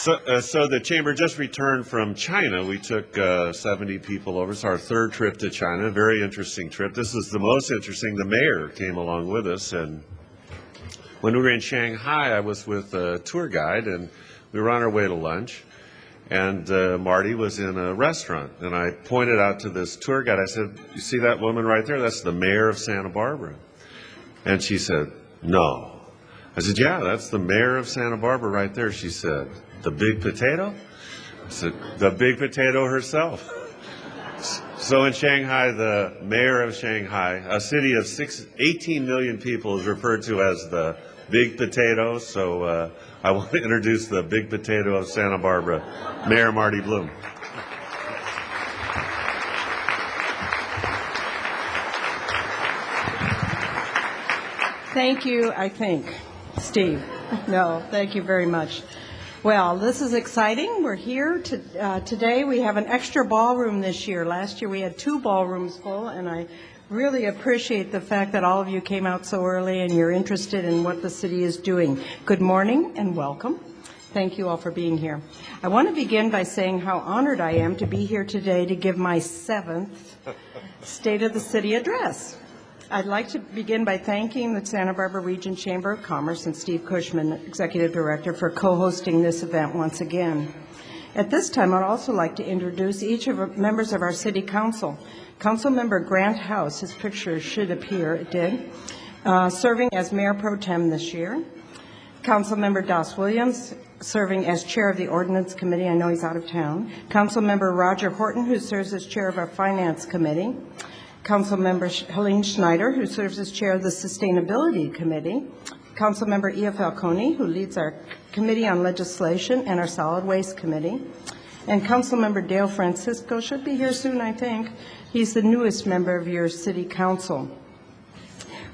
So the chamber just returned from China. We took 70 people over. It's our third trip to China. Very interesting trip. This is the most interesting. The mayor came along with us, and when we were in Shanghai, I was with a tour guide, and we were on our way to lunch. And Marty was in a restaurant, and I pointed out to this tour guide. I said, "You see that woman right there? That's the mayor of Santa Barbara." And she said, "No." I said, "Yeah, that's the mayor of Santa Barbara right there." She said, "The big potato?" I said, "The big potato herself." So in Shanghai, the mayor of Shanghai, a city of 18 million people, is referred to as the big potato. So I want to introduce the big potato of Santa Barbara, Mayor Marty Bloom. Thank you, I think, Steve. No, thank you very much. Well, this is exciting. We're here today. We have an extra ballroom this year. Last year we had 2 ballrooms full, and I really appreciate the fact that all of you came out so early and you're interested in what the city is doing. Good morning and welcome. Thank you all for being here. I want to begin by saying how honored I am to be here today to give my 7th State of the City address. I'd like to begin by thanking the Santa Barbara Region Chamber of Commerce and Steve Cushman, Executive Director, for co-hosting this event once again. At this time, I'd also like to introduce each of the members of our City Council. Councilmember Grant House, his picture should appear, it did, serving as Mayor Pro Tem this year. Councilmember Doss Williams, serving as Chair of the Ordinance Committee. I know he's out of town. Councilmember Roger Horton, who serves as Chair of our Finance Committee. Councilmember Helene Schneider, who serves as Chair of the Sustainability Committee. Councilmember Ia Falcone, who leads our Committee on Legislation and our Solid Waste Committee. And Councilmember Dale Francisco should be here soon, I think. He's the newest member of your City Council.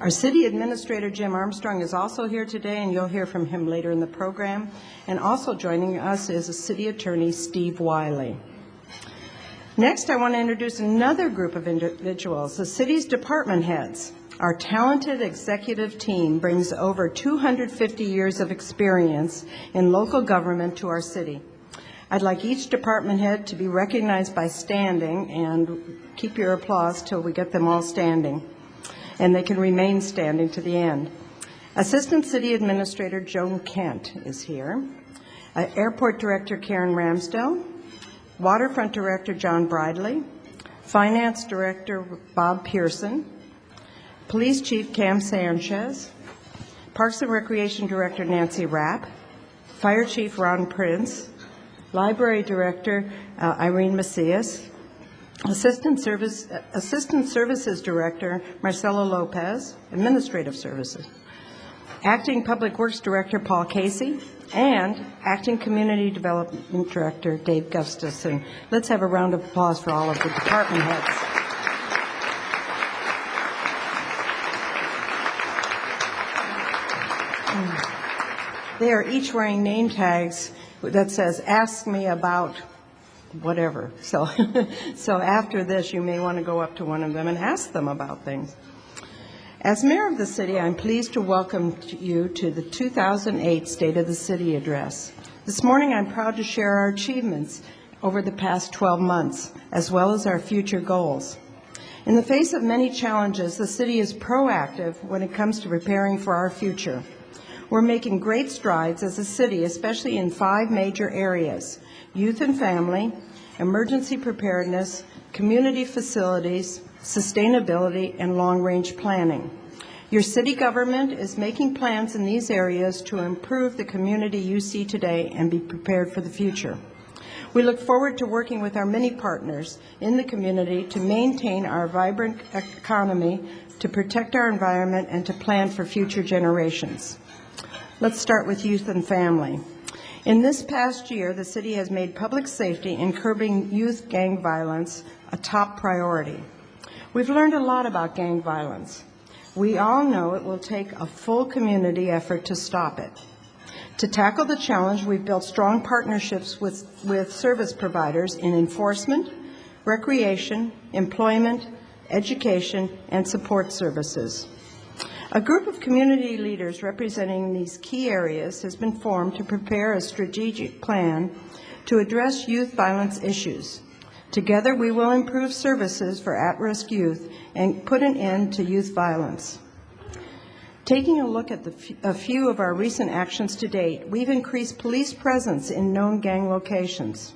Our City Administrator, Jim Armstrong, is also here today, and you'll hear from him later in the program. And also joining us is the City Attorney, Steve Wiley. Next, I want to introduce another group of individuals, the city's department heads. Our talented executive team brings over 250 years of experience in local government to our city. I'd like each department head to be recognized by standing, and keep your applause till we get them all standing, and they can remain standing to the end. Assistant City Administrator Joan Kent is here. Airport Director Karen Ramsdell. Waterfront Director John Bridley, Finance Director Bob Pearson, Police Chief Cam Sanchez, Parks and Recreation Director Nancy Rapp, Fire Chief Ron Prince, Library Director Irene Macias, Assistant Services Director Marcelo Lopez, Administrative Services, Acting Public Works Director Paul Casey, and Acting Community Development Director Dave Gustafson. Let's have a round of applause for all of the department heads. They are each wearing name tags that says, "Ask me about whatever." So after this, you may want to go up to one of them and ask them about things. As Mayor of the City, I'm pleased to welcome you to the 2008 State of the City Address. This morning, I'm proud to share our achievements over the past 12 months, as well as our future goals. In the face of many challenges, the city is proactive when it comes to preparing for our future. We're making great strides as a city, especially in 5 major areas: youth and family, emergency preparedness, community facilities, sustainability, and long-range planning. Your city government is making plans in these areas to improve the community you see today and be prepared for the future. We look forward to working with our many partners in the community to maintain our vibrant economy, to protect our environment, and to plan for future generations. Let's start with youth and family. In this past year, the city has made public safety and curbing youth gang violence a top priority. We've learned a lot about gang violence. We all know it will take a full community effort to stop it. To tackle the challenge, we've built strong partnerships with service providers in enforcement, recreation, employment, education, and support services. A group of community leaders representing these key areas has been formed to prepare a strategic plan to address youth violence issues. Together, we will improve services for at-risk youth and put an end to youth violence. Taking a look at a few of our recent actions to date, we've increased police presence in known gang locations.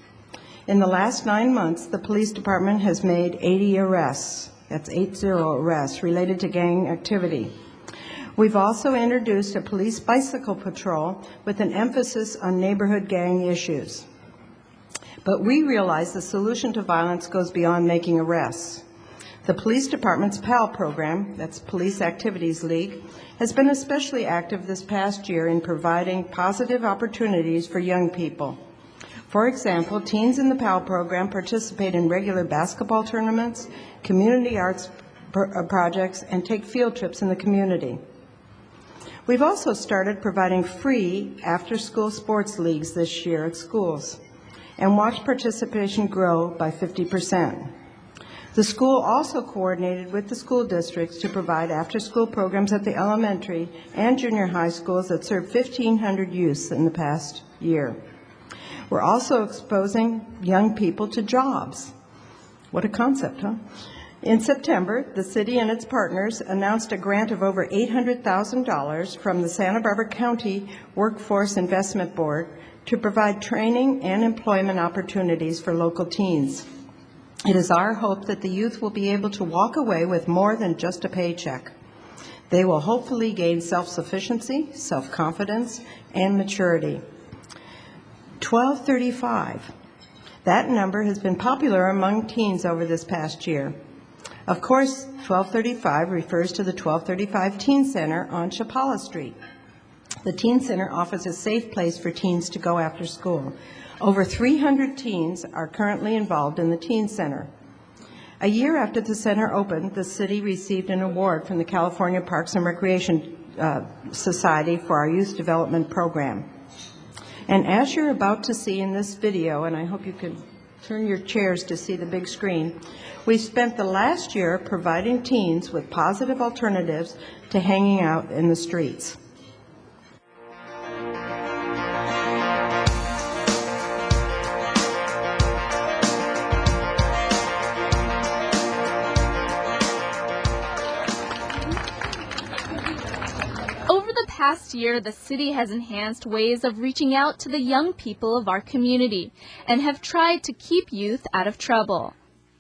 In the last 9 months, the police department has made 80 arrests. That's 80 arrests related to gang activity. We've also introduced a police bicycle patrol with an emphasis on neighborhood gang issues. But we realize the solution to violence goes beyond making arrests. The police department's PAL program, that's Police Activities League, has been especially active this past year in providing positive opportunities for young people. For example, teens in the PAL program participate in regular basketball tournaments, community arts projects, and take field trips in the community. We've also started providing free after-school sports leagues this year at schools and watched participation grow by 50%. The school also coordinated with the school districts to provide after-school programs at the elementary and junior high schools that served 1,500 youths in the past year. We're also exposing young people to jobs. What a concept, huh? In September, the city and its partners announced a grant of over $800,000 from the Santa Barbara County Workforce Investment Board to provide training and employment opportunities for local teens. It is our hope that the youth will be able to walk away with more than just a paycheck. They will hopefully gain self-sufficiency, self-confidence, and maturity. 1235. That number has been popular among teens over this past year. Of course, 1235 refers to the 1235 Teen Center on Chapala Street. The Teen Center offers a safe place for teens to go after school. Over 300 teens are currently involved in the Teen Center. A year after the center opened, the city received an award from the California Parks and Recreation Society for our youth development program. And as you're about to see in this video, and I hope you can turn your chairs to see the big screen, we spent the last year providing teens with positive alternatives to hanging out in the streets. Past year, the city has enhanced ways of reaching out to the young people of our community and have tried to keep youth out of trouble.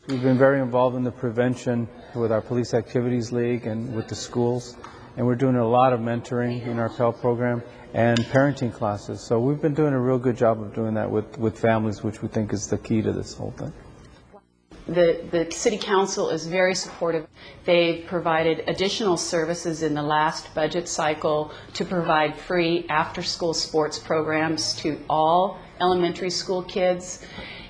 We've been very involved in the prevention with our Police Activities League and with the schools, and we're doing a lot of mentoring in our Pell program and parenting classes. So we've been doing a real good job of doing that with families, which we think is the key to this whole thing. The City Council is very supportive. They've provided additional services in the last budget cycle to provide free after-school sports programs to all elementary school kids.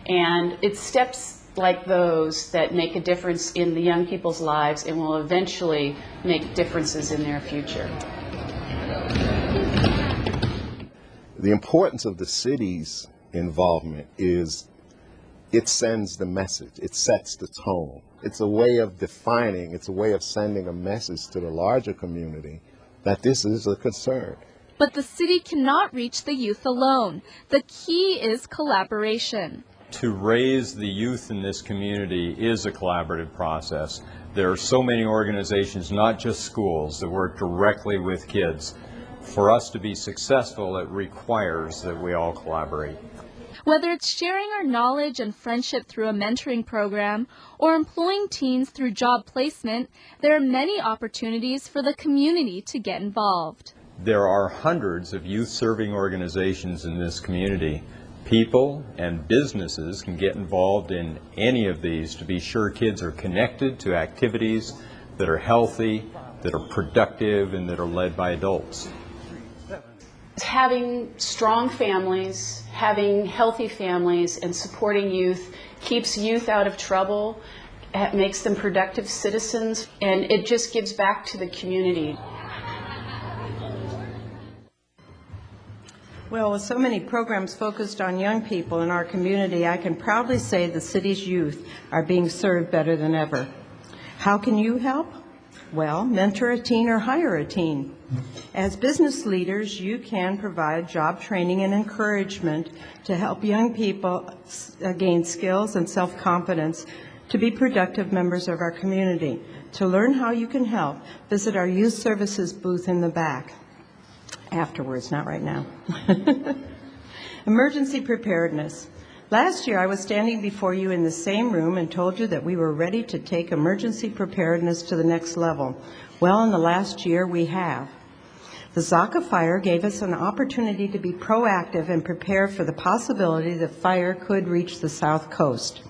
And it's steps like those that make a difference in the young people's lives and will eventually make differences in their future. The importance of the city's involvement is it sends the message, it sets the tone. It's a way of defining, it's a way of sending a message to the larger community that this is a concern. But the city cannot reach the youth alone. The key is collaboration. To raise the youth in this community is a collaborative process. There are so many organizations, not just schools, that work directly with kids. For us to be successful, it requires that we all collaborate. Whether it's sharing our knowledge and friendship through a mentoring program or employing teens through job placement, there are many opportunities for the community to get involved. There are hundreds of youth-serving organizations in this community. People and businesses can get involved in any of these to be sure kids are connected to activities that are healthy, that are productive, and that are led by adults. Having strong families, having healthy families, and supporting youth keeps youth out of trouble, it makes them productive citizens, and it just gives back to the community. Well, with so many programs focused on young people in our community, I can proudly say the city's youth are being served better than ever. How can you help? Well, mentor a teen or hire a teen. As business leaders, you can provide job training and encouragement to help young people gain skills and self-confidence to be productive members of our community. To learn how you can help, visit our youth services booth in the back. Afterwards, not right now. Emergency preparedness. Last year, I was standing before you in the same room and told you that we were ready to take emergency preparedness to the next level. Well, in the last year, we have. The Zaka fire gave us an opportunity to be proactive and prepare for the possibility that fire could reach the South Coast.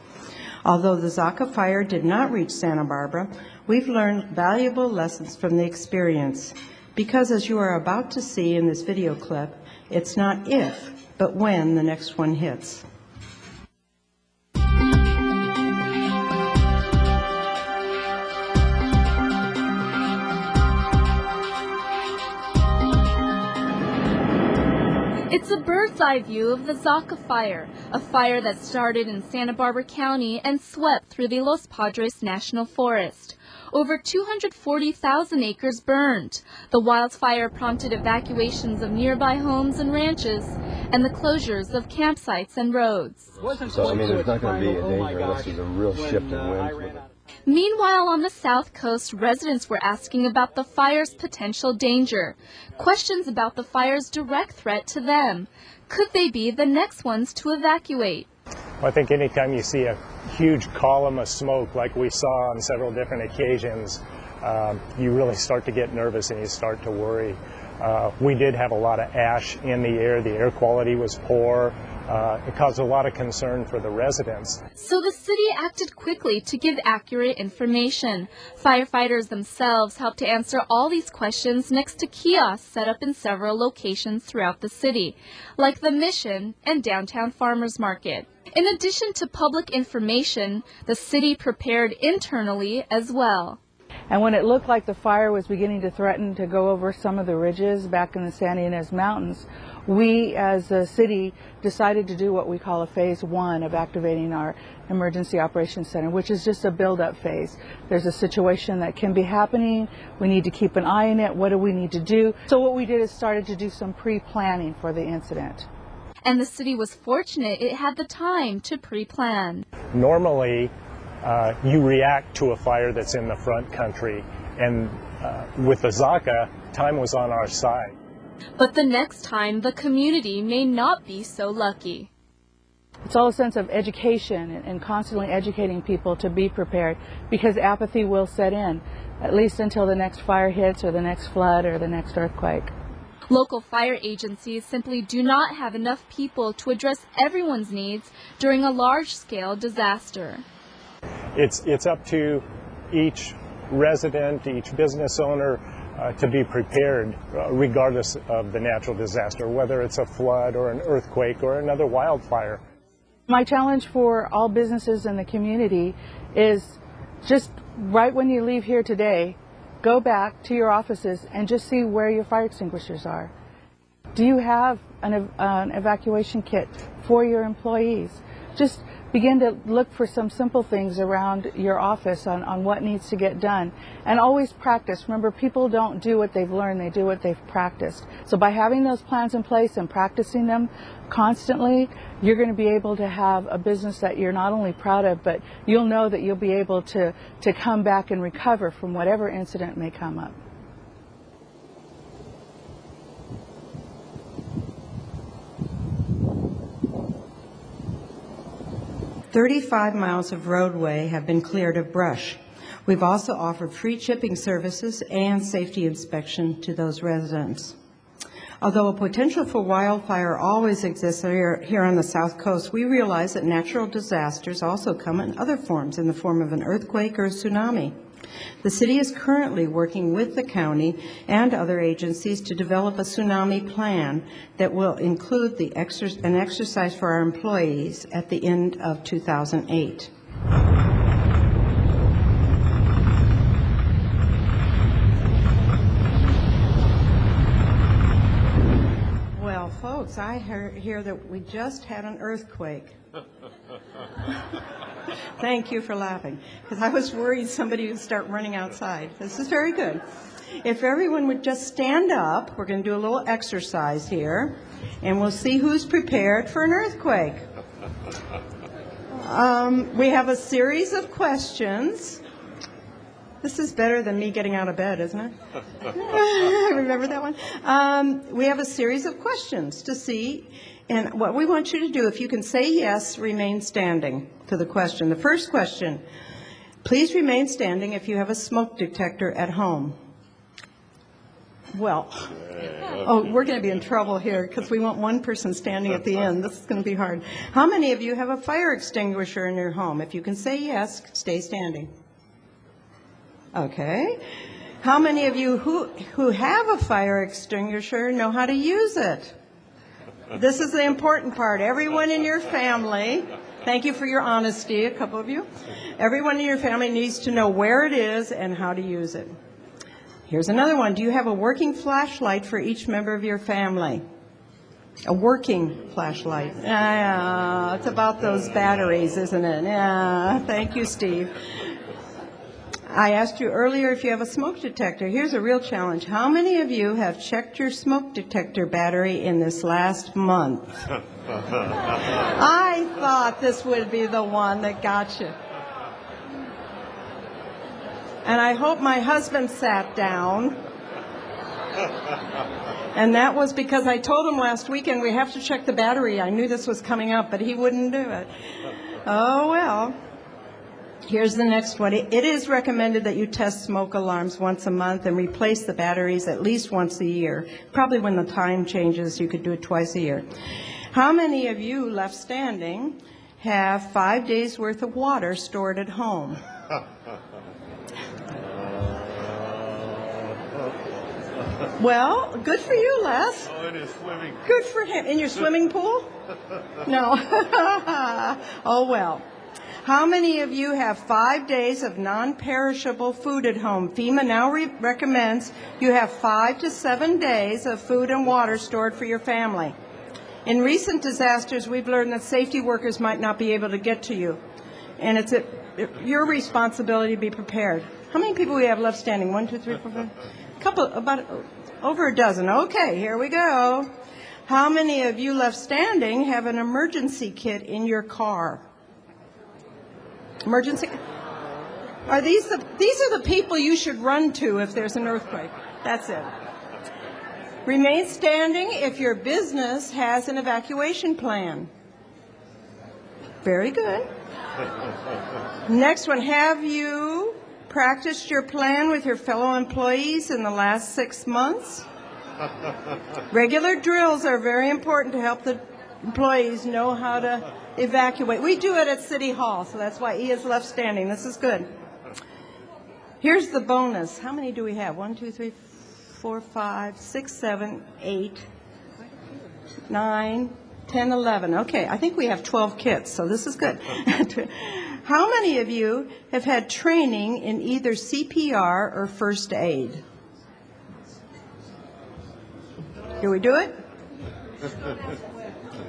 Although the Zaka fire did not reach Santa Barbara, we've learned valuable lessons from the experience. Because as you are about to see in this video clip, it's not if, but when the next one hits. It's a bird's-eye view of the Zaka fire, a fire that started in Santa Barbara County and swept through the Los Padres National Forest. Over 240,000 acres burned. The wildfire prompted evacuations of nearby homes and ranches and the closures of campsites and roads. So, I mean, there's not going to be a danger unless there's a real shift in winds. Meanwhile, on the South Coast, residents were asking about the fire's potential danger. Questions about the fire's direct threat to them. Could they be the next ones to evacuate? I think anytime you see a huge column of smoke like we saw on several different occasions, you really start to get nervous and you start to worry. We did have a lot of ash in the air quality was poor. It caused a lot of concern for the residents. So the city acted quickly to give accurate information. Firefighters themselves helped to answer all these questions next to kiosks set up in several locations throughout the city, like the Mission and Downtown Farmers Market. In addition to public information, the city prepared internally as well. And when it looked like the fire was beginning to threaten to go over some of the ridges back in the Santa Ynez Mountains, we as a city decided to do what we call a phase one of activating our emergency operations center, which is just a build-up phase. There's a situation that can be happening. We need to keep an eye on it. What do we need to do? So what we did is started to do some pre-planning for the incident. And the city was fortunate it had the time to pre-plan. Normally, you react to a fire that's in the front country, and with the Zaka, time was on our side. But the next time, the community may not be so lucky. It's all a sense of education and constantly educating people to be prepared, because apathy will set in, at least until the next fire hits or the next flood or the next earthquake. Local fire agencies simply do not have enough people to address everyone's needs during a large-scale disaster. It's up to each resident, each business owner to be prepared regardless of the natural disaster, whether it's a flood or an earthquake or another wildfire. My challenge for all businesses in the community is just right when you leave here today, go back to your offices and just see where your fire extinguishers are. Do you have an evacuation kit for your employees? Just begin to look for some simple things around your office on what needs to get done. And always practice. Remember, people don't do what they've learned, they do what they've practiced. So by having those plans in place and practicing them constantly, you're going to be able to have a business that you're not only proud of, but you'll know that you'll be able to come back and recover from whatever incident may come up. "35 miles of roadway have been cleared of brush. We've also offered free chipping services and safety inspection to those residents. Although a potential for wildfire always exists here on the South Coast, we realize that natural disasters also come in other forms, in the form of an earthquake or a tsunami. The city is currently working with the county and other agencies to develop a tsunami plan that will include an exercise for our employees at the end of 2008. Well, folks, I hear that we just had an earthquake. Thank you for laughing, because I was worried somebody would start running outside. This is very good. If everyone would just stand up, we're going to do a little exercise here, and we'll see who's prepared for an earthquake. We have a series of questions. This is better than me getting out of bed, isn't it? Remember that one? We have a series of questions to see, and what we want you to do, if you can say yes, remain standing to the question. The first question, please remain standing if you have a smoke detector at home. Well, we're going to be in trouble here because we want one person standing at the end. This is going to be hard. How many of you have a fire extinguisher in your home? If you can say yes, stay standing. Okay. How many of you who have a fire extinguisher know how to use it? This is the important part. Everyone in your family, thank you for your honesty, a couple of you. Everyone in your family needs to know where it is and how to use it. Here's another one. Do you have a working flashlight for each member of your family? A working flashlight. It's about those batteries, isn't it? Yeah. Thank you, Steve. I asked you earlier if you have a smoke detector. Here's a real challenge. How many of you have checked your smoke detector battery in this last month? I thought this would be the one that got you. And I hope my husband sat down. And that was because I told him last weekend we have to check the battery. I knew this was coming up, but he wouldn't do it. Oh, well. Here's the next one. It is recommended that you test smoke alarms once a month and replace the batteries at least once a year. Probably when the time changes, you could do it twice a year. How many of you left standing have 5 days worth of water stored at home? Well, good for you, Les. Oh, it is swimming. Good for him. In your swimming pool? No. Oh, well. How many of you have 5 days of non-perishable food at home? FEMA now recommends you have 5 to 7 days of food and water stored for your family. In recent disasters, we've learned that safety workers might not be able to get to you, and it's your responsibility to be prepared. How many people we have left standing? 1, 2, 3, 4, 5? About over a dozen. Okay, here we go. How many of you left standing have an emergency kit in your car? Emergency? Are these are the people you should run to if there's an earthquake. That's it. Remain standing if your business has an evacuation plan. Very good. Next one, have you practiced your plan with your fellow employees in the last 6 months? Regular drills are very important to help the employees know how to evacuate. We do it at City Hall, so that's why he is left standing. This is good. Here's the bonus. How many do we have? 1, 2, 3, 4, 5, 6, 7, 8, 9, 10, 11. Okay, I think we have 12 kits, so this is good. How many of you have had training in either CPR or first aid? Do we do it?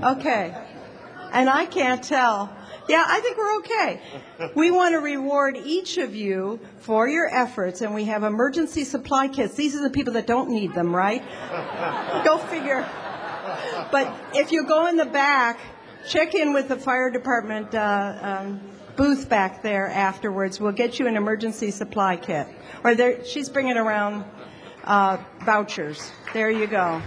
Okay. And I can't tell. Yeah, I think we're okay. We want to reward each of you for your efforts, and we have emergency supply kits. These are the people that don't need them, right? Go figure. But if you go in the back, check in with the fire department booth back there afterwards. We'll get you an emergency supply kit. Or she's bringing around vouchers. There you go.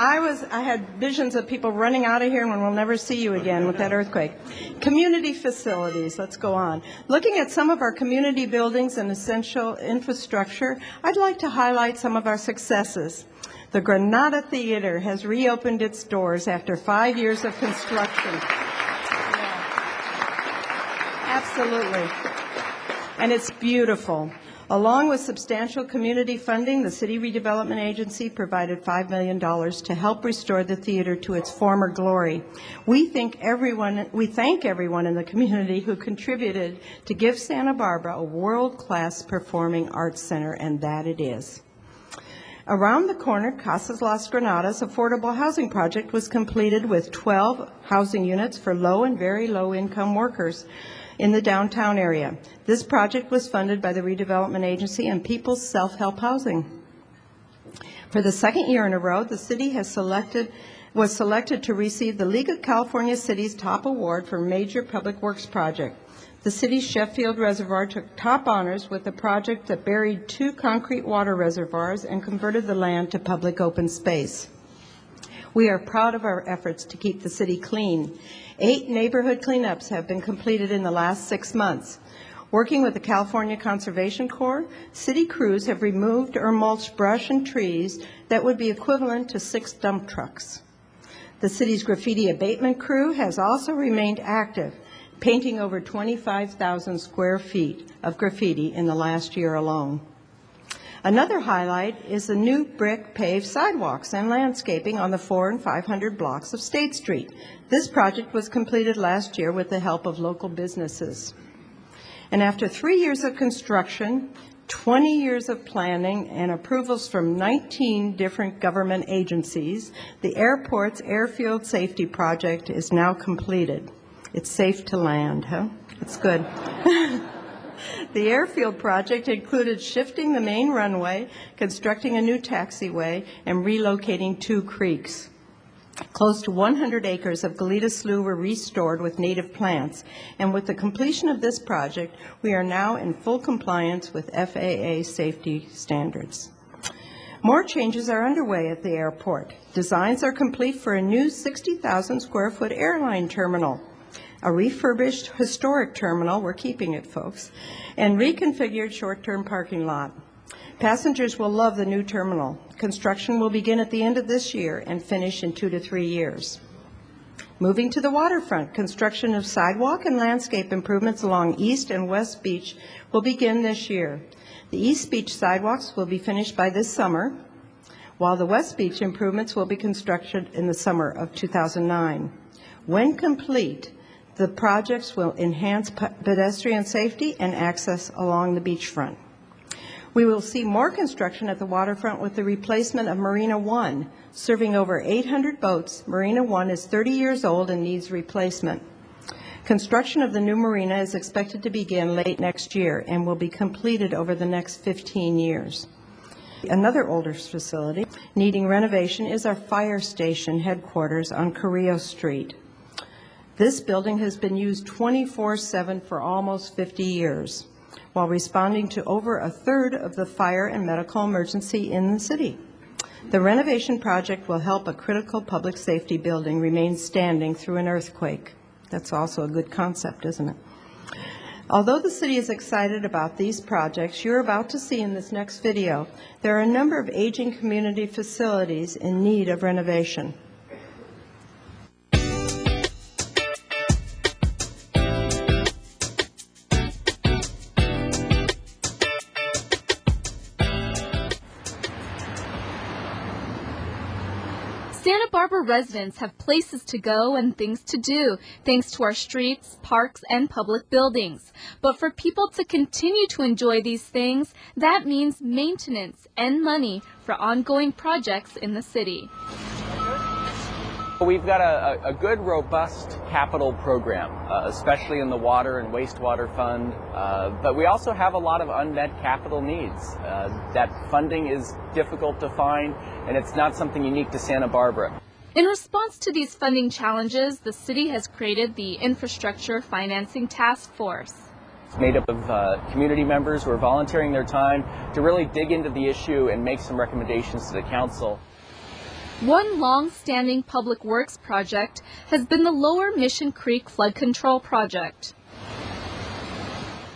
I had visions of people running out of here and we'll never see you again with that earthquake. Community facilities, let's go on. Looking at some of our community buildings and essential infrastructure, I'd like to highlight some of our successes. The Granada Theater has reopened its doors after 5 years of construction. Yeah. Absolutely. And it's beautiful. Along with substantial community funding, the City Redevelopment Agency provided $5 million to help restore the theater to its former glory. We thank everyone in the community who contributed to give Santa Barbara a world-class performing arts center, and that it is. Around the corner, Casas Las Granadas affordable housing project was completed with 12 housing units for low and very low income workers in the downtown area. This project was funded by the Redevelopment Agency and People's Self-Help Housing. For the second year in a row, the city was selected to receive the League of California Cities Top Award for Major Public Works Project. The city's Sheffield Reservoir took top honors with a project that buried 2 concrete water reservoirs and converted the land to public open space. We are proud of our efforts to keep the city clean. 8 neighborhood cleanups have been completed in the last 6 months. Working with the California Conservation Corps, city crews have removed or mulched brush and trees that would be equivalent to 6 dump trucks. The city's graffiti abatement crew has also remained active, painting over 25,000 square feet of graffiti in the last year alone. Another highlight is the new brick paved sidewalks and landscaping on the 400 and 500 blocks of State Street. This project was completed last year with the help of local businesses. And after 3 years of construction, 20 years of planning, and approvals from 19 different government agencies, the airport's airfield safety project is now completed. It's safe to land, huh? It's good. The airfield project included shifting the main runway, constructing a new taxiway, and relocating 2 creeks. Close to 100 acres of Goleta Slough were restored with native plants, and with the completion of this project, we are now in full compliance with FAA safety standards. More changes are underway at the airport. Designs are complete for a new 60,000 square foot airline terminal, a refurbished historic terminal, we're keeping it, folks, and reconfigured short-term parking lot. Passengers will love the new terminal. Construction will begin at the end of this year and finish in 2 to 3 years. Moving to the waterfront, construction of sidewalk and landscape improvements along East and West Beach will begin this year. The East Beach sidewalks will be finished by this summer, while the West Beach improvements will be constructed in the summer of 2009. When complete, the projects will enhance pedestrian safety and access along the beachfront. We will see more construction at the waterfront with the replacement of Marina One. Serving over 800 boats, Marina One is 30 years old and needs replacement. Construction of the new marina is expected to begin late next year and will be completed over the next 15 years. Another older facility needing renovation is our fire station headquarters on Carrillo Street. This building has been used 24/7 for almost 50 years, while responding to over a third of the fire and medical emergency in the city. The renovation project will help a critical public safety building remain standing through an earthquake. That's also a good concept, isn't it? Although the city is excited about these projects you're about to see in this next video, there are a number of aging community facilities in need of renovation. Santa Barbara residents have places to go and things to do, thanks to our streets, parks, and public buildings. But for people to continue to enjoy these things, that means maintenance and money for ongoing projects in the city. We've got a good, robust capital program, especially in the water and wastewater fund, but we also have a lot of unmet capital needs. That funding is difficult to find, and it's not something unique to Santa Barbara. In response to these funding challenges, the city has created the Infrastructure Financing Task Force. It's made up of community members who are volunteering their time to really dig into the issue and make some recommendations to the council. One long-standing public works project has been the Lower Mission Creek Flood Control Project.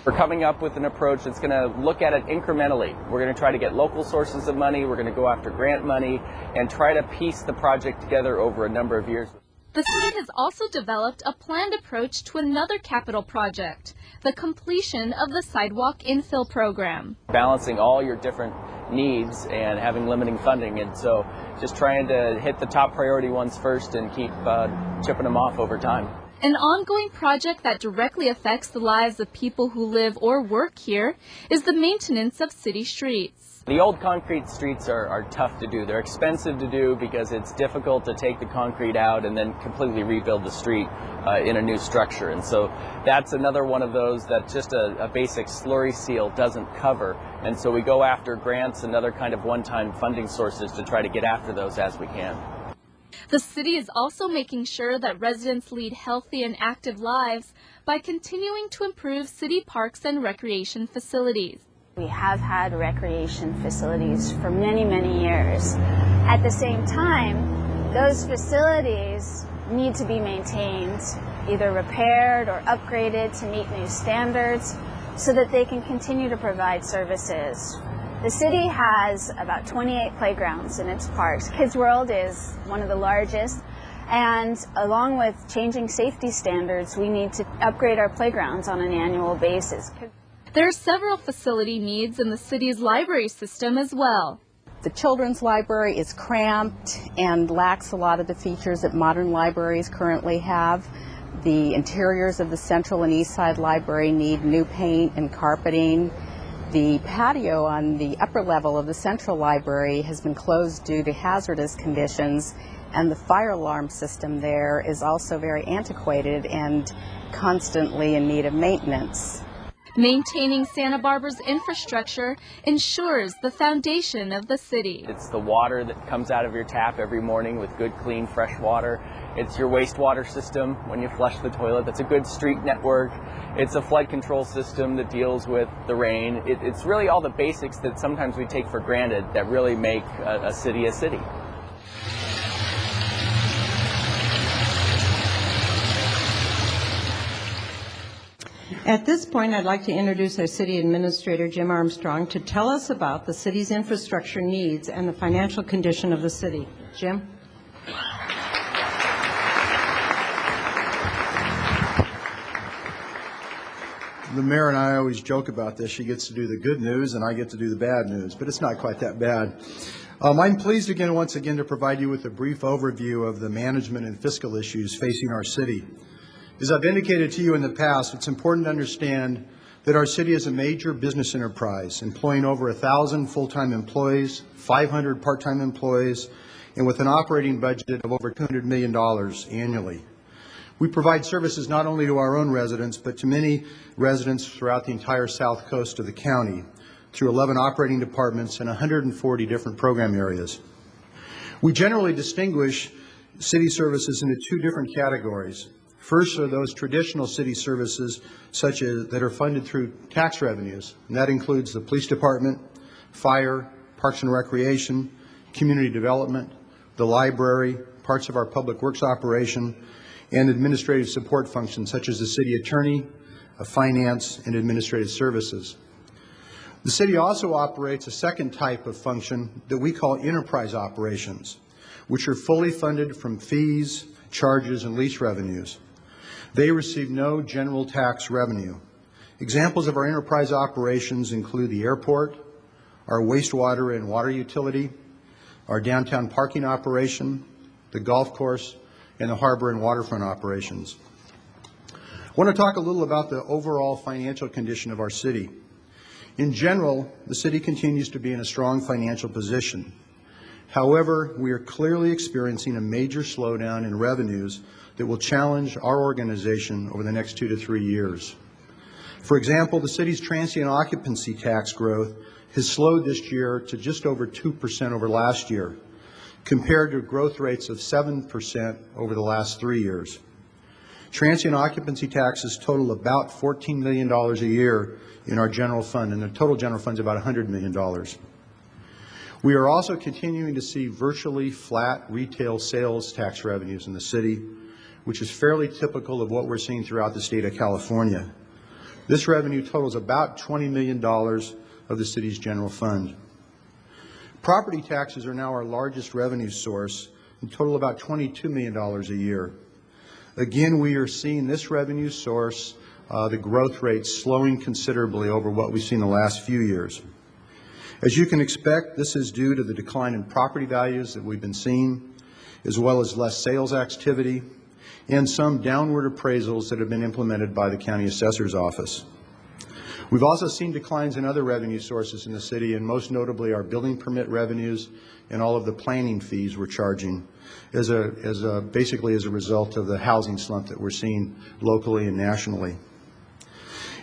We're coming up with an approach that's going to look at it incrementally. We're going to try to get local sources of money, we're going to go after grant money, and try to piece the project together over a number of years. The city has also developed a planned approach to another capital project, the completion of the Sidewalk Infill Program. Balancing all your different needs and having limiting funding, and so just trying to hit the top priority ones first and keep chipping them off over time. An ongoing project that directly affects the lives of people who live or work here is the maintenance of city streets. The old concrete streets are tough to do. They're expensive to do because it's difficult to take the concrete out and then completely rebuild the street in a new structure. And so that's another one of those that just a basic slurry seal doesn't cover. And so we go after grants and other kind of one-time funding sources to try to get after those as we can. The city is also making sure that residents lead healthy and active lives by continuing to improve city parks and recreation facilities. We have had recreation facilities for many, many years. At the same time, those facilities need to be maintained, either repaired or upgraded to meet new standards so that they can continue to provide services. The city has about 28 playgrounds in its parks. Kids World is one of the largest, and along with changing safety standards, we need to upgrade our playgrounds on an annual basis. There are several facility needs in the city's library system as well. The children's library is cramped and lacks a lot of the features that modern libraries currently have. The interiors of the Central and East Side Library need new paint and carpeting. The patio on the upper level of the Central Library has been closed due to hazardous conditions, and the fire alarm system there is also very antiquated and constantly in need of maintenance. Maintaining Santa Barbara's infrastructure ensures the foundation of the city. It's the water that comes out of your tap every morning with good, clean, fresh water. It's your wastewater system when you flush the toilet. That's a good street network. It's a flood control system that deals with the rain. It's really all the basics that sometimes we take for granted that really make a city a city. At this point, I'd like to introduce our City Administrator, Jim Armstrong, to tell us about the city's infrastructure needs and the financial condition of the city. Jim? The mayor and I always joke about this. She gets to do the good news and I get to do the bad news, but it's not quite that bad. I'm pleased once again to provide you with a brief overview of the management and fiscal issues facing our city. As I've indicated to you in the past, it's important to understand that our city is a major business enterprise, employing over 1,000 full-time employees, 500 part-time employees, and with an operating budget of over $200 million annually. We provide services not only to our own residents, but to many residents throughout the entire south coast of the county through 11 operating departments and 140 different program areas. We generally distinguish city services into two different categories. First are those traditional city services such as that are funded through tax revenues, and that includes the police department, fire, parks and recreation, community development, the library, parts of our public works operation, and administrative support functions such as the city attorney, finance, and administrative services. The city also operates a second type of function that we call enterprise operations, which are fully funded from fees, charges, and lease revenues. They receive no general tax revenue. Examples of our enterprise operations include the airport, our wastewater and water utility, our downtown parking operation, the golf course, and the harbor and waterfront operations. I want to talk a little about the overall financial condition of our city. In general, the city continues to be in a strong financial position. However, we are clearly experiencing a major slowdown in revenues that will challenge our organization over the next 2 to 3 years. For example, the city's transient occupancy tax growth has slowed this year to just over 2% over last year, compared to growth rates of 7% over the last 3 years. Transient occupancy taxes total about $14 million a year in our general fund, and the total general fund is about $100 million. We are also continuing to see virtually flat retail sales tax revenues in the city, which is fairly typical of what we're seeing throughout the state of California. This revenue totals about $20 million of the city's general fund. Property taxes are now our largest revenue source and total about $22 million a year. Again, we are seeing this revenue source, the growth rate slowing considerably over what we've seen the last few years. As you can expect, this is due to the decline in property values that we've been seeing, as well as less sales activity and some downward appraisals that have been implemented by the county assessor's office. We've also seen declines in other revenue sources in the city, and most notably our building permit revenues and all of the planning fees we're charging basically as a result of the housing slump that we're seeing locally and nationally.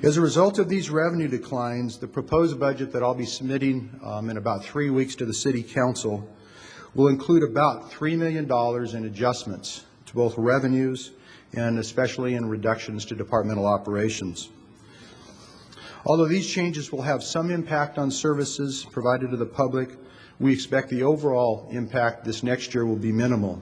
As a result of these revenue declines, the proposed budget that I'll be submitting in about 3 weeks to the City Council will include about $3 million in adjustments to both revenues and especially in reductions to departmental operations. Although these changes will have some impact on services provided to the public, we expect the overall impact this next year will be minimal.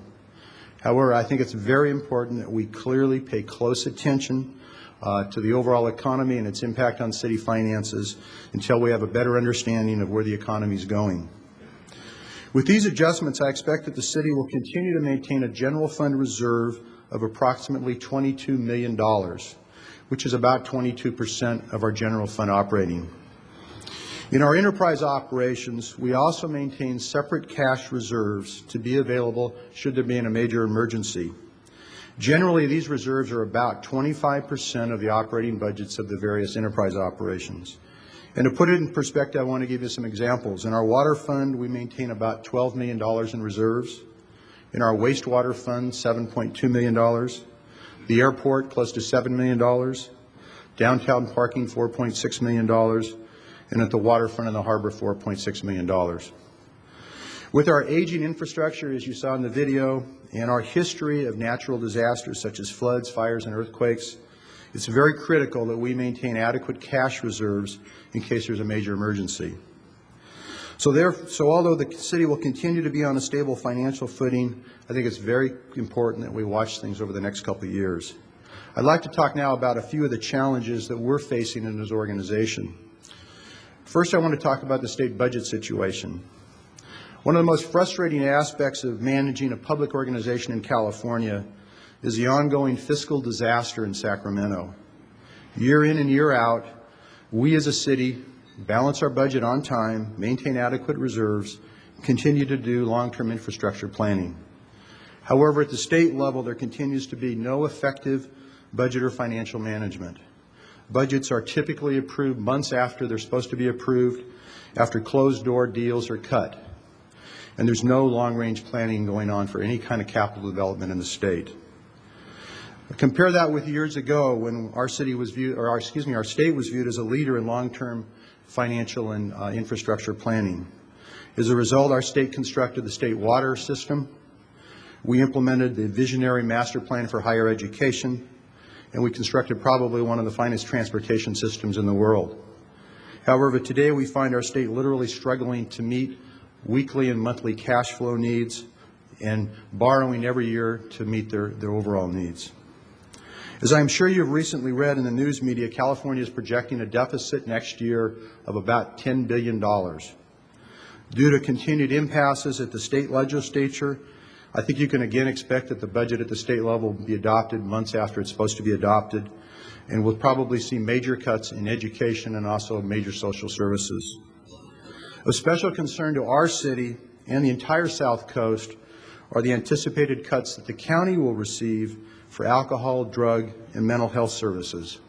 However, I think it's very important that we clearly pay close attention to the overall economy and its impact on city finances until we have a better understanding of where the economy is going. With these adjustments, I expect that the city will continue to maintain a general fund reserve of approximately $22 million, which is about 22% of our general fund operating. In our enterprise operations, we also maintain separate cash reserves to be available should there be a major emergency. Generally, these reserves are about 25% of the operating budgets of the various enterprise operations. And to put it in perspective, I want to give you some examples. In our water fund, we maintain about $12 million in reserves. In our wastewater fund, $7.2 million. The airport, close to $7 million. Downtown parking, $4.6 million. And at the waterfront and the harbor, $4.6 million. With our aging infrastructure, as you saw in the video, and our history of natural disasters such as floods, fires, and earthquakes, it's very critical that we maintain adequate cash reserves in case there's a major emergency. So although the city will continue to be on a stable financial footing, I think it's very important that we watch things over the next couple of years. I'd like to talk now about a few of the challenges that we're facing in this organization. First, I want to talk about the state budget situation. One of the most frustrating aspects of managing a public organization in California is the ongoing fiscal disaster in Sacramento. Year in and year out, we as a city balance our budget on time, maintain adequate reserves, continue to do long-term infrastructure planning. However, at the state level, there continues to be no effective budget or financial management. Budgets are typically approved months after they're supposed to be approved, after closed-door deals are cut. And there's no long-range planning going on for any kind of capital development in the state. Compare that with years ago when our state was viewed as a leader in long-term financial and infrastructure planning. As a result, our state constructed the state water system. We implemented the visionary master plan for higher education, and we constructed probably one of the finest transportation systems in the world. However, today we find our state literally struggling to meet weekly and monthly cash flow needs and borrowing every year to meet their overall needs. As I'm sure you've recently read in the news media, California is projecting a deficit next year of about $10 billion. Due to continued impasses at the state legislature, I think you can again expect that the budget at the state level will be adopted months after it's supposed to be adopted, and we'll probably see major cuts in education and also major social services. Of special concern to our city and the entire South Coast are the anticipated cuts that the county will receive for alcohol, drug, and mental health services.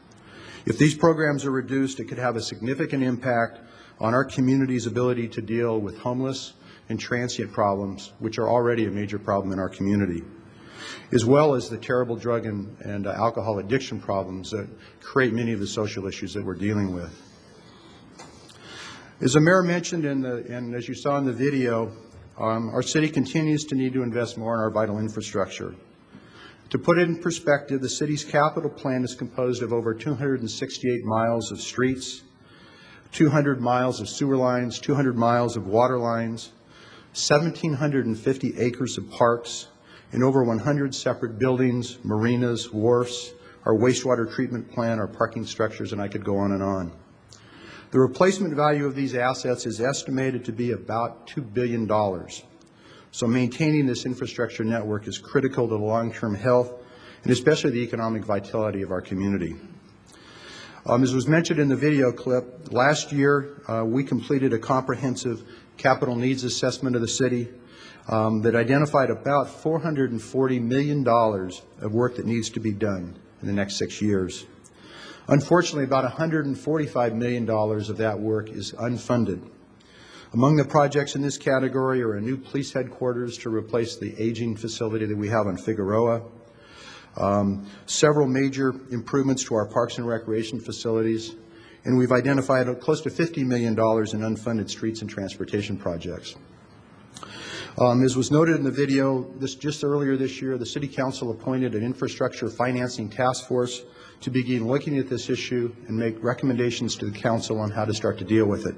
If these programs are reduced, it could have a significant impact on our community's ability to deal with homeless and transient problems, which are already a major problem in our community, as well as the terrible drug and alcohol addiction problems that create many of the social issues that we're dealing with. As the mayor mentioned and as you saw in the video, our city continues to need to invest more in our vital infrastructure. To put it in perspective, the city's capital plan is composed of over 268 miles of streets, 200 miles of sewer lines, 200 miles of water lines, 1,750 acres of parks, and over 100 separate buildings, marinas, wharfs, our wastewater treatment plant, our parking structures, and I could go on and on. The replacement value of these assets is estimated to be about $2 billion. So maintaining this infrastructure network is critical to the long-term health and especially the economic vitality of our community. As was mentioned in the video clip, last year we completed a comprehensive capital needs assessment of the city that identified about $440 million of work that needs to be done in the next 6 years. Unfortunately, about $145 million of that work is unfunded. Among the projects in this category are a new police headquarters to replace the aging facility that we have on Figueroa, several major improvements to our parks and recreation facilities, and we've identified close to $50 million in unfunded streets and transportation projects. As was noted in the video, just earlier this year, the City Council appointed an infrastructure financing task force to begin looking at this issue and make recommendations to the Council on how to start to deal with it.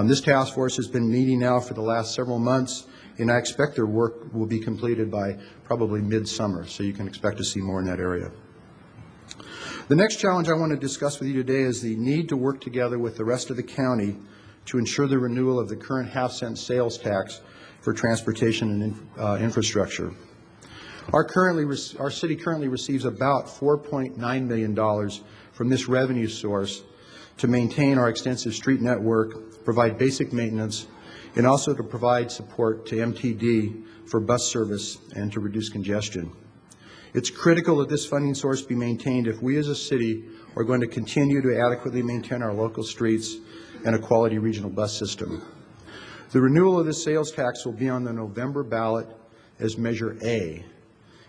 This task force has been meeting now for the last several months, and I expect their work will be completed by probably midsummer, so you can expect to see more in that area. The next challenge I want to discuss with you today is the need to work together with the rest of the county to ensure the renewal of the current half-cent sales tax for transportation and infrastructure. Our city currently receives about $4.9 million from this revenue source to maintain our extensive street network, provide basic maintenance, and also to provide support to MTD for bus service and to reduce congestion. It's critical that this funding source be maintained if we as a city are going to continue to adequately maintain our local streets and a quality regional bus system. The renewal of this sales tax will be on the November ballot as Measure A,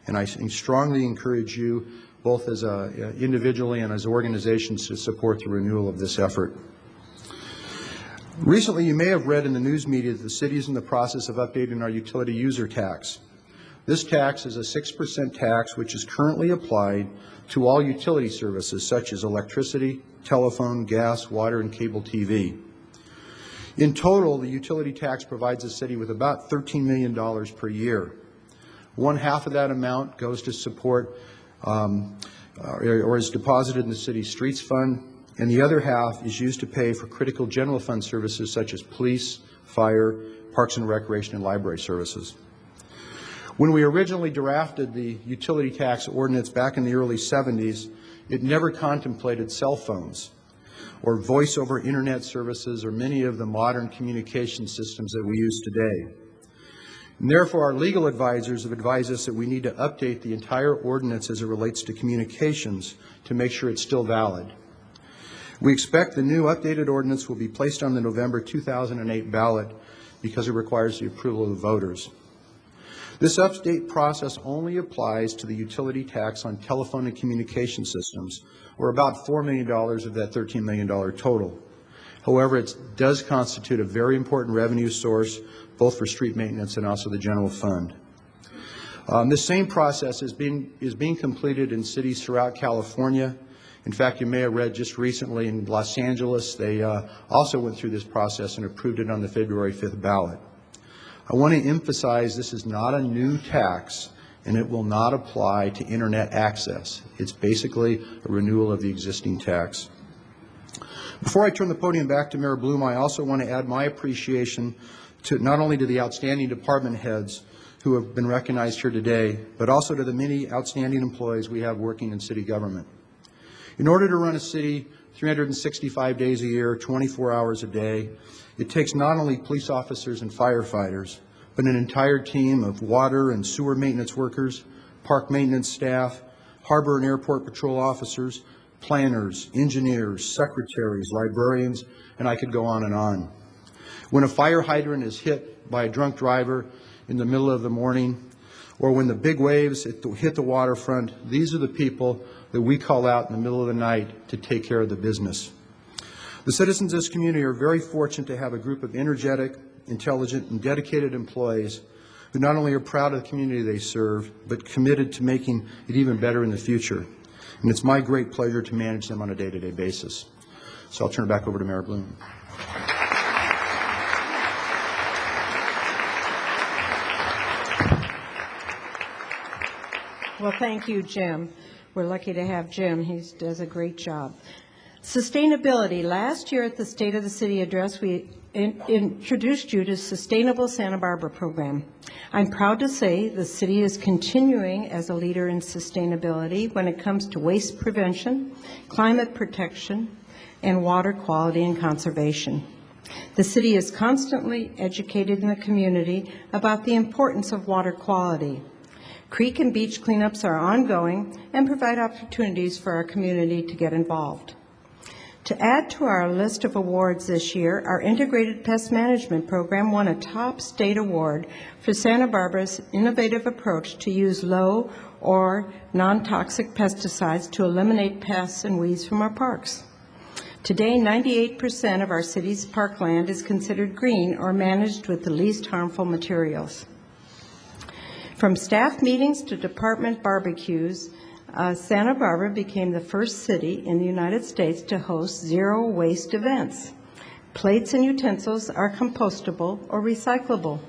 and I strongly encourage you, both as individually and as organizations, to support the renewal of this effort. Recently, you may have read in the news media that the city is in the process of updating our utility user tax. This tax is a 6% tax which is currently applied to all utility services such as electricity, telephone, gas, water, and cable TV. In total, the utility tax provides the city with about $13 million per year. One half of that amount goes to support or is deposited in the city's streets fund, and the other half is used to pay for critical general fund services such as police, fire, parks and recreation, and library services. When we originally drafted the utility tax ordinance back in the early 70s, it never contemplated cell phones or voice over internet services or many of the modern communication systems that we use today. And therefore, our legal advisors have advised us that we need to update the entire ordinance as it relates to communications to make sure it's still valid. We expect the new updated ordinance will be placed on the November 2008 ballot because it requires the approval of the voters. This update process only applies to the utility tax on telephone and communication systems, or about $4 million of that $13 million total. However, it does constitute a very important revenue source, both for street maintenance and also the general fund. This same process is being completed in cities throughout California. In fact, you may have read just recently in Los Angeles, they also went through this process and approved it on the February 5th ballot. I want to emphasize this is not a new tax, and it will not apply to internet access. It's basically a renewal of the existing tax. Before I turn the podium back to Mayor Bloom, I also want to add my appreciation to not only to the outstanding department heads who have been recognized here today, but also to the many outstanding employees we have working in city government. In order to run a city 365 days a year, 24 hours a day, it takes not only police officers and firefighters, but an entire team of water and sewer maintenance workers, park maintenance staff, harbor and airport patrol officers, planners, engineers, secretaries, librarians, and I could go on and on. When a fire hydrant is hit by a drunk driver in the middle of the morning, or when the big waves hit the waterfront, these are the people that we call out in the middle of the night to take care of the business. The citizens of this community are very fortunate to have a group of energetic, intelligent, and dedicated employees who not only are proud of the community they serve, but committed to making it even better in the future. And it's my great pleasure to manage them on a day-to-day basis. So I'll turn it back over to Mayor Bloom. Well, thank you, Jim. We're lucky to have Jim. He does a great job. Sustainability. Last year at the State of the City address, we introduced you to Sustainable Santa Barbara program. I'm proud to say the city is continuing as a leader in sustainability when it comes to waste prevention, climate protection, and water quality and conservation. The city is constantly educated in the community about the importance of water quality. Creek and beach cleanups are ongoing and provide opportunities for our community to get involved. To add to our list of awards this year, our Integrated Pest Management Program won a top state award for Santa Barbara's innovative approach to use low or non-toxic pesticides to eliminate pests and weeds from our parks. Today, 98% of our city's parkland is considered green or managed with the least harmful materials. From staff meetings to department barbecues, Santa Barbara became the first city in the United States to host zero waste events. Plates and utensils are compostable or recyclable.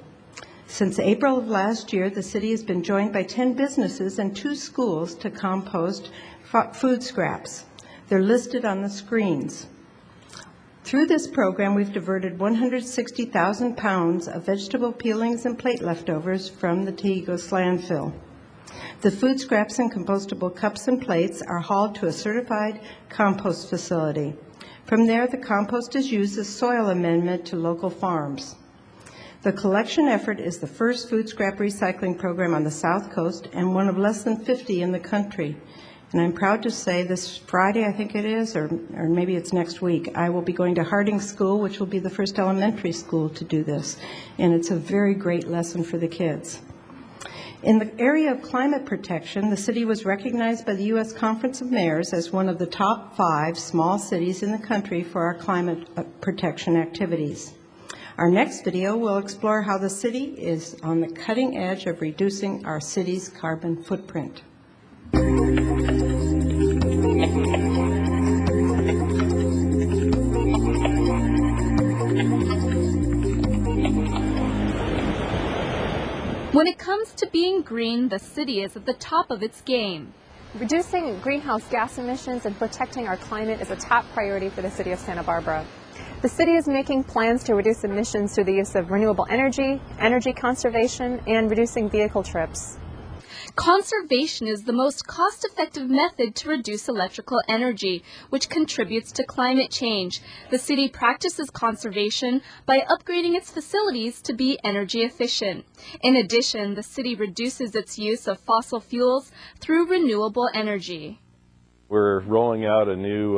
Since April of last year, the city has been joined by 10 businesses and 2 schools to compost food scraps. They're listed on the screens. Through this program, we've diverted 160,000 pounds of vegetable peelings and plate leftovers from the Taigos landfill. The food scraps and compostable cups and plates are hauled to a certified compost facility. From there, the compost is used as soil amendment to local farms. The collection effort is the first food scrap recycling program on the South Coast and one of less than 50 in the country. And I'm proud to say this Friday, I think it is, or maybe it's next week, I will be going to Harding School, which will be the first elementary school to do this. And it's a very great lesson for the kids. In the area of climate protection, the city was recognized by the U.S. Conference of Mayors as one of the top 5 small cities in the country for our climate protection activities. Our next video will explore how the city is on the cutting edge of reducing our city's carbon footprint. When it comes to being green, the city is at the top of its game. Reducing greenhouse gas emissions and protecting our climate is a top priority for the city of Santa Barbara. The city is making plans to reduce emissions through the use of renewable energy, energy conservation, and reducing vehicle trips. Conservation is the most cost-effective method to reduce electrical energy, which contributes to climate change. The city practices conservation by upgrading its facilities to be energy efficient. In addition, the city reduces its use of fossil fuels through renewable energy. We're rolling out a new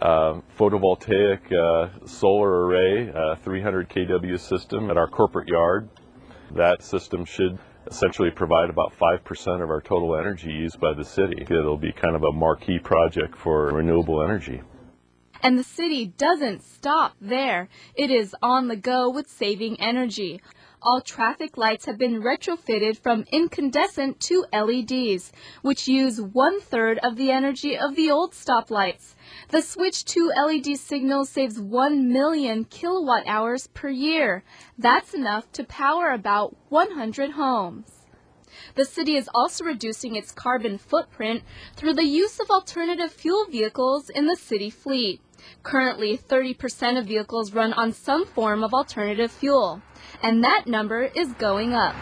photovoltaic solar array, 300 kW system at our corporate yard. That system should essentially provide about 5% of our total energy used by the city. It'll be kind of a marquee project for renewable energy. And the city doesn't stop there. It is on the go with saving energy. All traffic lights have been retrofitted from incandescent to LEDs, which use 1/3 of the energy of the old stoplights. The switch to LED signals saves 1 million kilowatt hours per year. That's enough to power about 100 homes. The city is also reducing its carbon footprint through the use of alternative fuel vehicles in the city fleet. Currently, 30% of vehicles run on some form of alternative fuel, and that number is going up.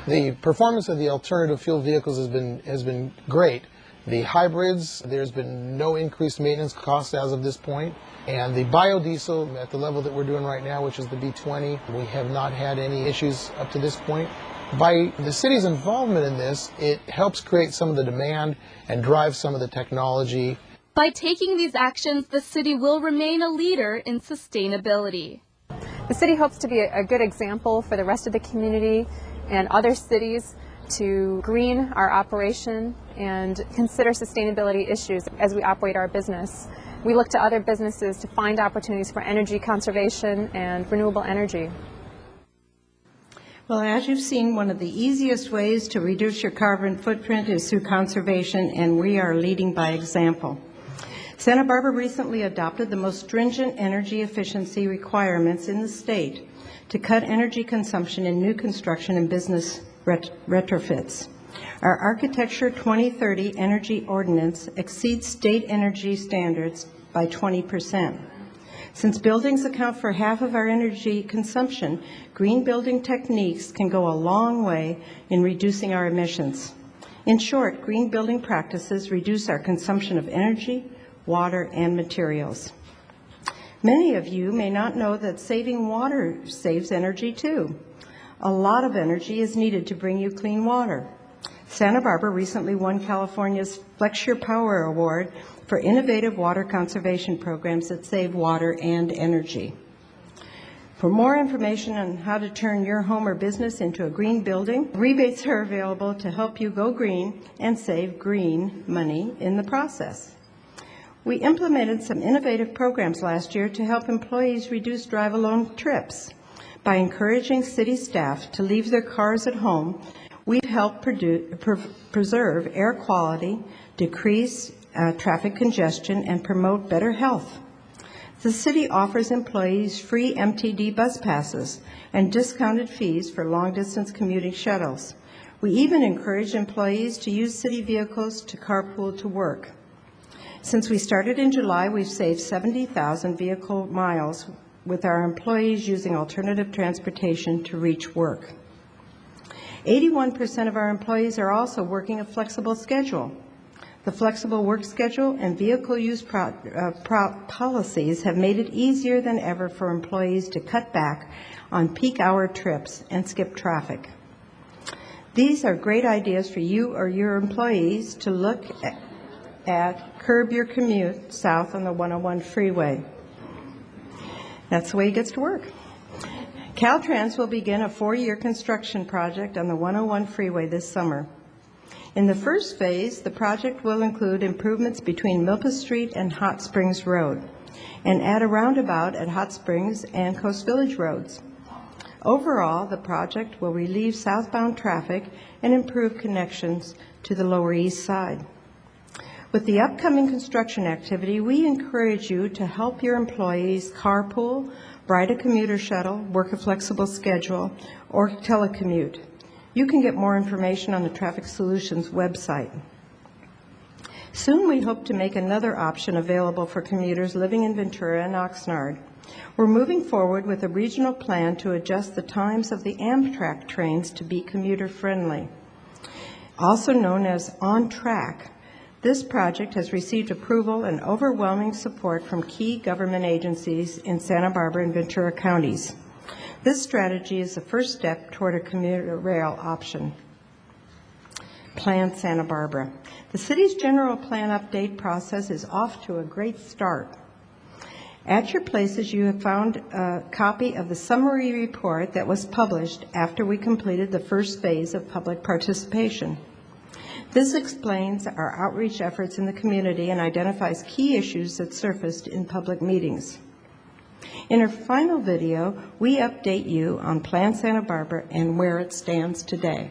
The performance of the alternative fuel vehicles has been great. The hybrids, there's been no increased maintenance costs as of this point. And the biodiesel at the level that we're doing right now, which is the B20, we have not had any issues up to this point. By the city's involvement in this, it helps create some of the demand and drive some of the technology. By taking these actions, the city will remain a leader in sustainability. The city hopes to be a good example for the rest of the community and other cities to green our operation and consider sustainability issues as we operate our business. We look to other businesses to find opportunities for energy conservation and renewable energy. Well, as you've seen, one of the easiest ways to reduce your carbon footprint is through conservation, and we are leading by example. Santa Barbara recently adopted the most stringent energy efficiency requirements in the state to cut energy consumption in new construction and business retrofits. Our Architecture 2030 Energy Ordinance exceeds state energy standards by 20%. Since buildings account for half of our energy consumption, green building techniques can go a long way in reducing our emissions. In short, green building practices reduce our consumption of energy, water, and materials. Many of you may not know that saving water saves energy too. A lot of energy is needed to bring you clean water. Santa Barbara recently won California's FlexSure Power Award for innovative water conservation programs that save water and energy. For more information on how to turn your home or business into a green building, rebates are available to help you go green and save green money in the process. We implemented some innovative programs last year to help employees reduce drive-alone trips. By encouraging city staff to leave their cars at home, we've helped preserve air quality, decrease traffic congestion, and promote better health. The city offers employees free MTD bus passes and discounted fees for long-distance commuting shuttles. We even encourage employees to use city vehicles to carpool to work. Since we started in July, we've saved 70,000 vehicle miles with our employees using alternative transportation to reach work. 81% of our employees are also working a flexible schedule. The flexible work schedule and vehicle use policies have made it easier than ever for employees to cut back on peak hour trips and skip traffic. These are great ideas for you or your employees to look at Curb Your Commute south on the 101 freeway. That's the way it gets to work. Caltrans will begin a 4-year construction project on the 101 freeway this summer. In the first phase, the project will include improvements between Milpas Street and Hot Springs Road, and add a roundabout at Hot Springs and Coast Village roads. Overall, the project will relieve southbound traffic and improve connections to the Lower East Side. With the upcoming construction activity, we encourage you to help your employees carpool, ride a commuter shuttle, work a flexible schedule, or telecommute. You can get more information on the Traffic Solutions website. Soon we hope to make another option available for commuters living in Ventura and Oxnard. We're moving forward with a regional plan to adjust the times of the Amtrak trains to be commuter friendly. Also known as On Track, this project has received approval and overwhelming support from key government agencies in Santa Barbara and Ventura counties. This strategy is the first step toward a commuter rail option. Plan Santa Barbara. The city's general plan update process is off to a great start. At your places, you have found a copy of the summary report that was published after we completed the first phase of public participation. This explains our outreach efforts in the community and identifies key issues that surfaced in public meetings. In our final video, we update you on Plan Santa Barbara and where it stands today.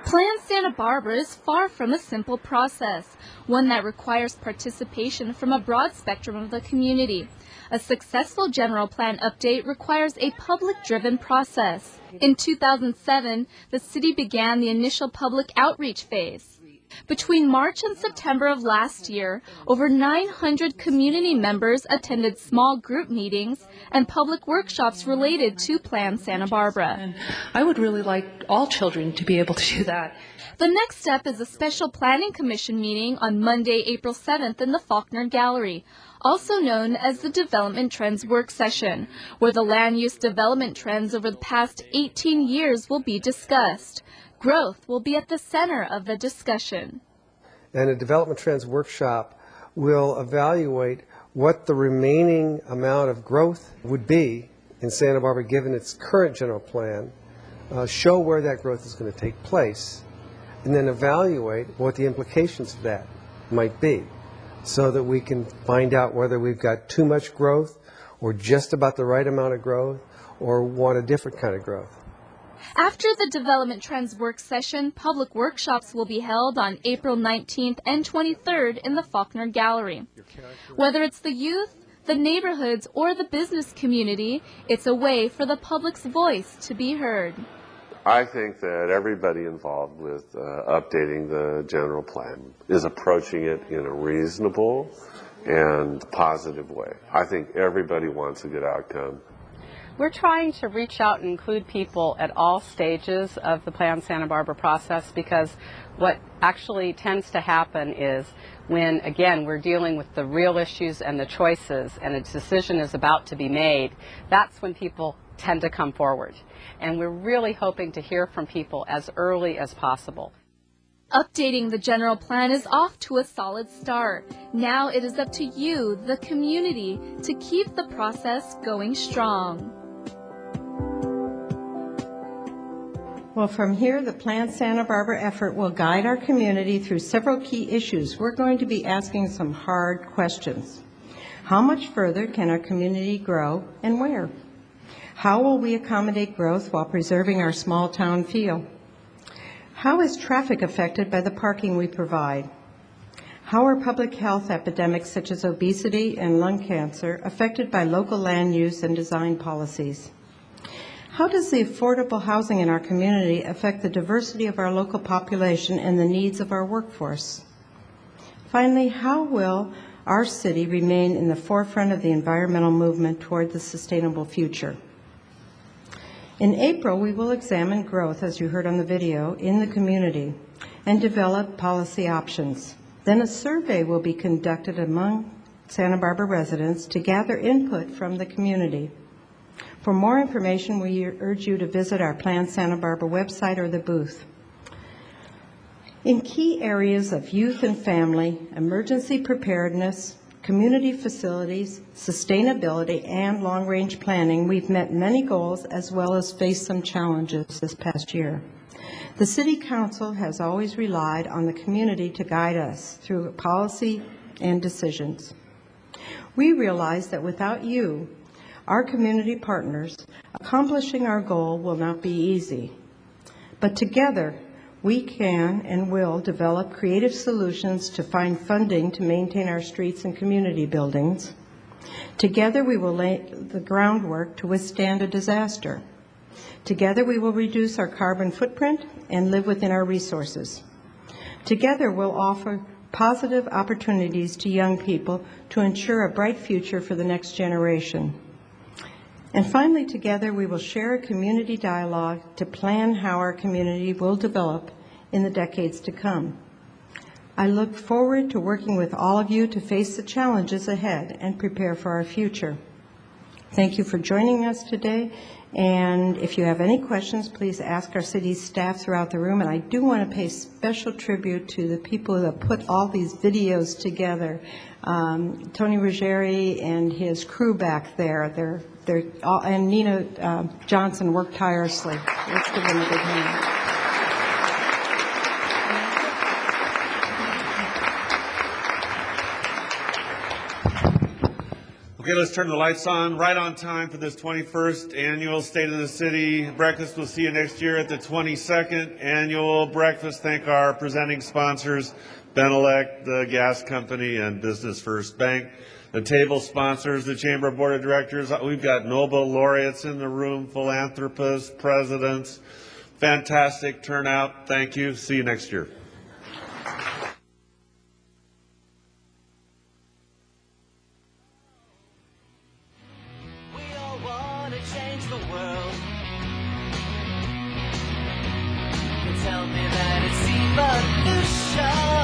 Plan Santa Barbara is far from a simple process, one that requires participation from a broad spectrum of the community. A successful general plan update requires a public-driven process. In 2007, the city began the initial public outreach phase. Between March and September of last year, over 900 community members attended small group meetings and public workshops related to Plan Santa Barbara. And I would really like all children to be able to do that. The next step is a special Planning Commission meeting on Monday, April 7th in the Faulkner Gallery, also known as the Development Trends Work Session, where the land use development trends over the past 18 years will be discussed. Growth will be at the center of the discussion. And a Development Trends Workshop will evaluate what the remaining amount of growth would be in Santa Barbara given its current general plan, show where that growth is going to take place, and then evaluate what the implications of that might be so that we can find out whether we've got too much growth or just about the right amount of growth or want a different kind of growth. After the Development Trends Work Session, public workshops will be held on April 19th and 23rd in the Faulkner Gallery. Whether it's the youth, the neighborhoods, or the business community, it's a way for the public's voice to be heard. I think that everybody involved with updating the general plan is approaching it in a reasonable and positive way. I think everybody wants a good outcome. We're trying to reach out and include people at all stages of the Plan Santa Barbara process, because what actually tends to happen is when, again, we're dealing with the real issues and the choices and a decision is about to be made, that's when people tend to come forward. And we're really hoping to hear from people as early as possible. Updating the general plan is off to a solid start. Now it is up to you, the community, to keep the process going strong. Well, from here, the Plan Santa Barbara effort will guide our community through several key issues. We're going to be asking some hard questions. How much further can our community grow and where? How will we accommodate growth while preserving our small town feel? How is traffic affected by the parking we provide? How are public health epidemics such as obesity and lung cancer affected by local land use and design policies? How does the affordable housing in our community affect the diversity of our local population and the needs of our workforce? Finally, how will our city remain in the forefront of the environmental movement toward the sustainable future? In April, we will examine growth, as you heard on the video, in the community and develop policy options. Then a survey will be conducted among Santa Barbara residents to gather input from the community. For more information, we urge you to visit our Plan Santa Barbara website or the booth. In key areas of youth and family, emergency preparedness, community facilities, sustainability, and long-range planning, we've met many goals as well as faced some challenges this past year. The City Council has always relied on the community to guide us through policy and decisions. We realize that without you, our community partners, accomplishing our goal will not be easy. But together, we can and will develop creative solutions to find funding to maintain our streets and community buildings. Together, we will lay the groundwork to withstand a disaster. Together, we will reduce our carbon footprint and live within our resources. Together, we'll offer positive opportunities to young people to ensure a bright future for the next generation. And finally, together, we will share a community dialogue to plan how our community will develop in the decades to come. I look forward to working with all of you to face the challenges ahead and prepare for our future. Thank you for joining us today. And if you have any questions, please ask our city staff throughout the room. And I do want to pay special tribute to the people that put all these videos together. Tony Ruggieri and his crew back there. They're all, and Nina Johnson worked tirelessly. Let's give them a big hand. Okay, let's turn the lights on. Right on time for this 21st annual State of the City breakfast. We'll see you next year at the 22nd annual breakfast. Thank our presenting sponsors, Benelec, the gas company, and Business First Bank. The table sponsors, the Chamber Board of Directors. We've got Nobel laureates in the room, philanthropists, presidents. Fantastic turnout. Thank you. See you next year. Tell me that it's evolution.